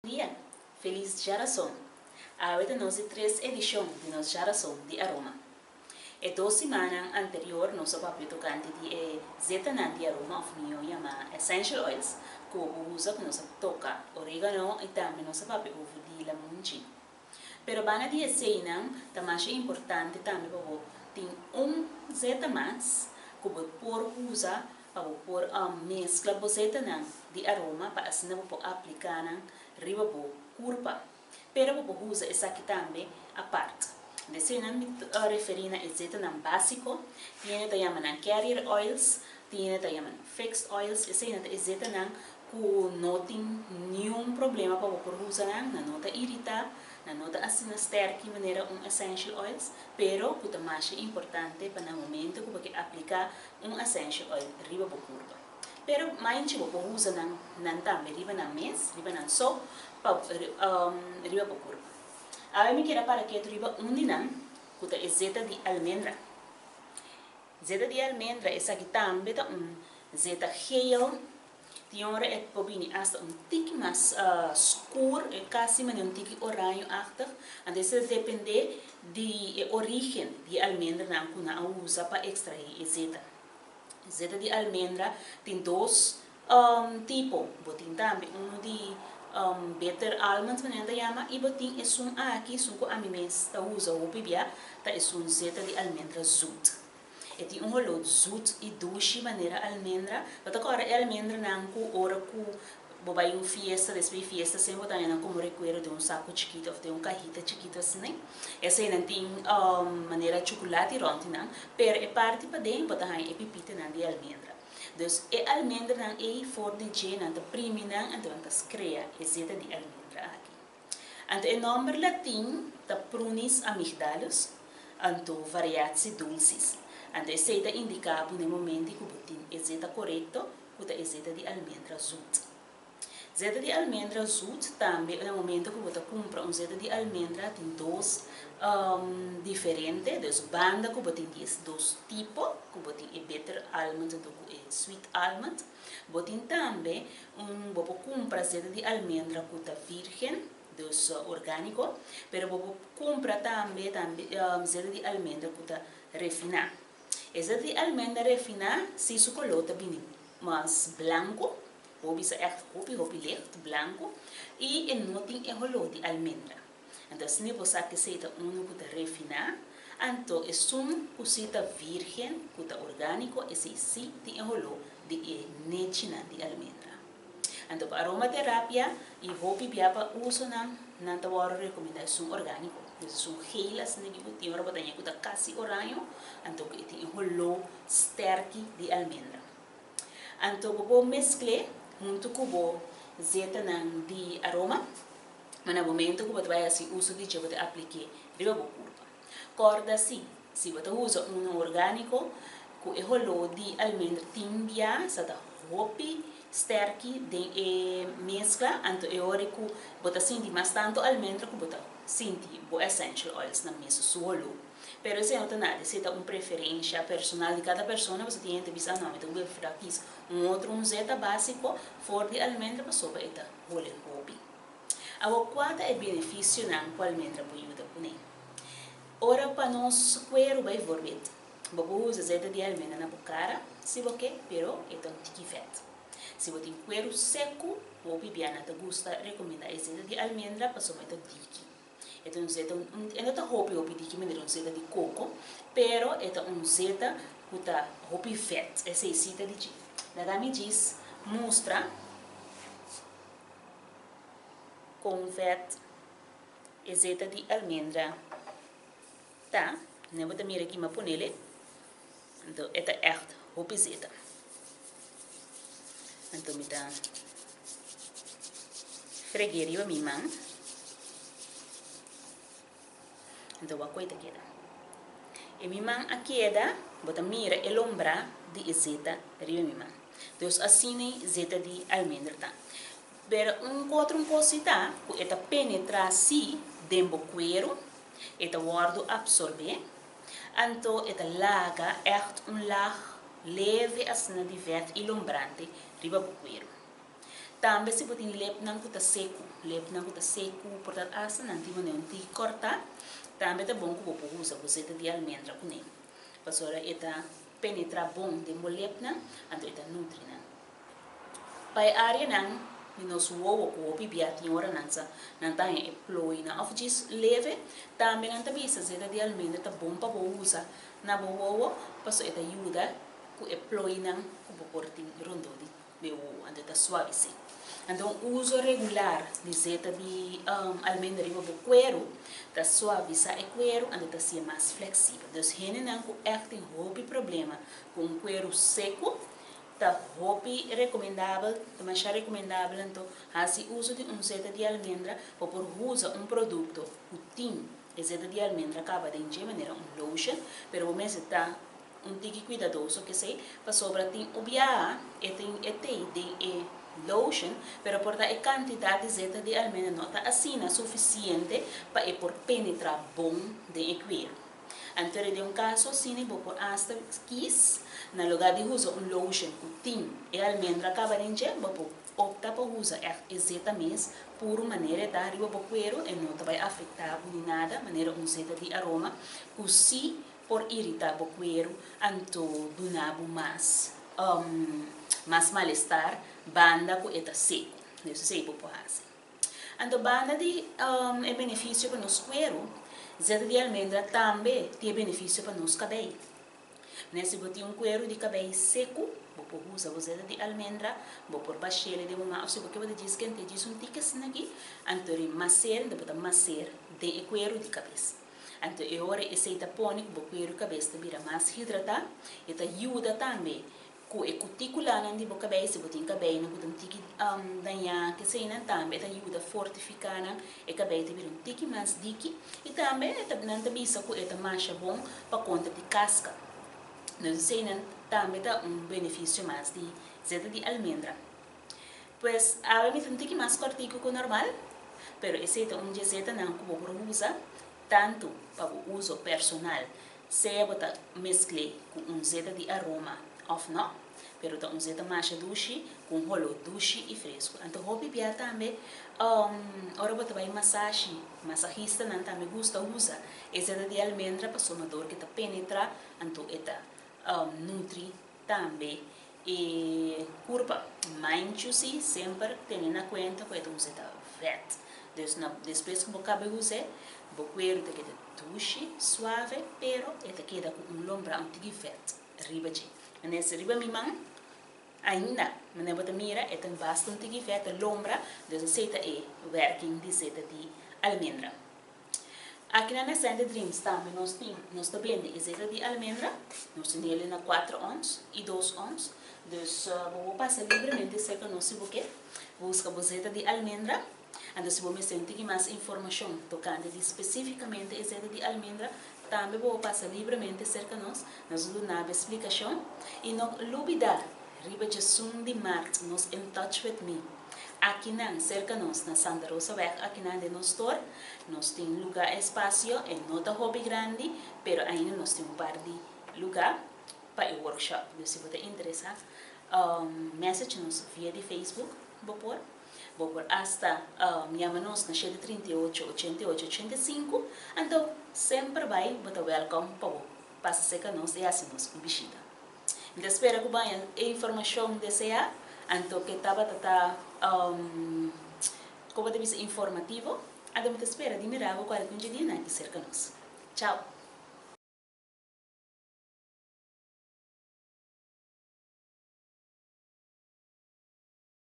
Dia, feliz geração. Agora nós três edições de nossa geração de aroma. E 2 semanas anterior, nós vamos tocar de zetanan de aroma of nyo yama essential oils, que usa que nós toca orégano e também nós vamos de lamunchi. Pero bana dia seinan, tamasha importante também para ter zeta mais, que por usa para por mescla zetanan de aroma para assim não pode aplicar riba po curva. Pero po usa essa aqui também a parte. Desse não me referir a zetanan básico, tiene te llaman carrier oils, tiene te llaman fixed oils, esse não é zetanan que não tem nenhum problema para por usar não nota irritar, não nota assim sterk de maneira essential oils, pero que é mais importante para o momento que você aplicar essential oil riba po curva. Pero mais tipo po usa não também riba na mês, riba na só para riba po curva. Agora me quero para que riba dinam que é zeta de almendra. Zeta de almendra essa aqui também é zeta geel. Die jongeren het probini hasta tique mais escuro, quase um tique oranjo-achtig. En dit depende de origem de almendra que na usa para extrair a zeta. Zeta de almendra tem dois tipos. Botin também de better almonds, que chama, e botin é aqui, que a mim usa o bibia, é zeta de almendra zoet. E tem rolo zoet e doce maneira almendra. Mas agora a almendra não com hora com bobai fiesta, depois fiesta sem botar não como recuerdo de saco chiquito ou de cajita chiquito assim, né? Essa aí não tem maneira chocolate ronti não, pero é parte para dentro botar aí pipita não de almendra. Dus a almendra não é for de je não te primi não, então tas crea é zeta de almendra aqui. Então o nome latim ta prunis amygdalus, então variatie dulcis. Então, esse é indicado no momento que você é zeta correto, que é zeta de almendra zoet. Zeta de almendra zoet também, no momento que você compra zeta de almendra, tem dois diferentes, dois bandas que você tem dois tipos, que você tem bitter almond e sweet almond. Você tem também, você compra zeta de almendra que é virgem, dus orgânico, pero você compra também zeta de almendra que é refinada. Essa de almendra refinada, se isso colota bem mais branco, ou bisa echt hopi licht branco, e não tem rolo de almendra. Então, se você quer ser que é refinado, então é que virgem, que é orgânico, esse sim tem rolo de nechina de almendra. Então, para aromaterapia, e hopi biapa uso não te vou recomendação orgânico. Dus geel as negi uti ora botanya kuta kasi oranho, anto que tem rolo sterk de almendra. Anto bobo mescle junto com bo zeta nang de aroma, mas no momento que você vai assim uso de je você aplique riba bo curva. Corda se você usa orgânico, com o rolo de almendra timbia, sa da hopi sterk de mescla, anto é hora que você sente mais tanto almendra que você senti bo essential oils na mesa solo. Pero se não tem nada, se tem preferência personal de cada pessoa, você tem que pensar não, então eu vou fazer aqui outro zeta básico for de almendra para sopa eta role hobby. Agora qual é o benefício na almendra para ajuda com ele? Ora para nós quero vai volver. Vou usar zeta de almendra na cara, se você quer, pero é tão tiquifete. Se você tem quero seco, o bibiana te gusta recomenda zeta de almendra para sopa eta dique. Então, não é hopi de maneira zeta de coco, pero é zeta que está hopi fat, essa é a cita de ti. Daí me diz, mostra com fat é zeta de almendra, tá? Não vou mirar aqui mas ponele, então é echt hopi zeta. Então me dá fregueria a minha mão. Então, a coisa queda. E minha mãe aqui bota mira e lombra de zeta rio minha mãe. Então, assim zeta de almendra tá. Pero outro cosita, que eta penetra si dembo cuero, eta guardo absorbe, então eta laga echt lag leve assim de verde e lombrante riba bo cuero. Também se botin lep não que tá seco. lep na kuta seco, portanto asa nanti mo neon ti corta, também tá bom que vou usa azeite de almendra com nem. Pasora eta penetra bom de molep na, anto eta nutri na. Pai área nang nos wowo ko bibia tinhora nansa nanta e ploi na of jis leve também nanta bisa azeite de almendra tá bom para usa na wowo paso eta ajuda ku e ploi nang ku portin rondo de o ande tá suave sim. Então, o uso regular de azeite de almendra e o cuero tá suave, sa é cuero, ande tá ser mais flexível. Então, gente não tem roupa problema com cuero seco, tá roupa recomendável, tá mais recomendável então, assim uso de azeite de almendra para por usa produto, o tim, azeite de almendra acaba de maneira lotion, pero o mês tá tique cuidadoso que sei, para sobra tem obia, de lotion, pero por a quantidade de azeite de almendra não está assim suficiente para por penetrar bom de cuero. Então, de caso, sim, vou por hasta quis, na lugar de usar lotion com tim e almendra acaba de vou optar por usar azeite mesmo, por maneira de dar o cuero e não vai afetar nem nada, maneira azeite de aroma, assim por irritar o cuero, então donava mais malestar, banda com eta seco, isso sei por assim. Então banda de é benefício para nos cuero, azeite de almendra também tem benefício para nos cabelo. Nesse bote cuero de cabelo seco, vou usar o azeite de almendra, vou por baixele de uma, se você diz que tem diz tique assim aqui, então macer, depois macer de cuero de cabeça. Então agora esse tá põe o cuero cabeça vira mais hidratado, e ajuda também com a cutícula não de boca bem se botin cabelo não botin tiki danha que sei não também ajuda a fortificar e cabelo te vira tiki mais dique e também não também isso com eta mancha bom para conta de casca não sei não também dá benefício mais de azeite de almendra pues a mí tem tiki mais cortico que normal pero esse é azeite não que vou usar tanto para o uso personal se botar mescle com azeite de aroma of não, pero tá azeite mais doce com rolo doce e fresco. Então hobby pia também, ora bota vai massagista não também gosta usa azeite de almendra para somador que tá penetra, então eta nutri também e curva, manchusi sempre tendo na conta com eta azeite vet. Depois que boca be use, boqueiro te queda doce, suave, pero eta queda com lombra antigo vet, riba de nesse riba mimang ainda mas bota mira é tem bastante que feta lombra dus aceita é working de azeite de almendra aqui na Sand Dreams também nós blende azeite de almendra nós tem ele na 4 ons e 2 ons dus vou passar livremente cerca no se você busca azeite de almendra então se você sentir mais informação tocante especificamente azeite de almendra também vou passar livremente cerca nós vamos dar uma explicação e não dúvida riba de de março nos in touch with me aqui na cerca nós na Santa Rosa Weg aqui na de nós store nós tem lugar espaço é não tá hobby grande pero ainda nós tem par de lugar para o workshop se você interessa message nos via de Facebook vou por hasta llama-nos na 38 88 85 então sempre vai botar welcome para passa seca nós e assim nós com visita então espero que banha a informação deseja então que estava como deve ser informativo então me espera de mirar qual é o dia aqui cerca nós tchau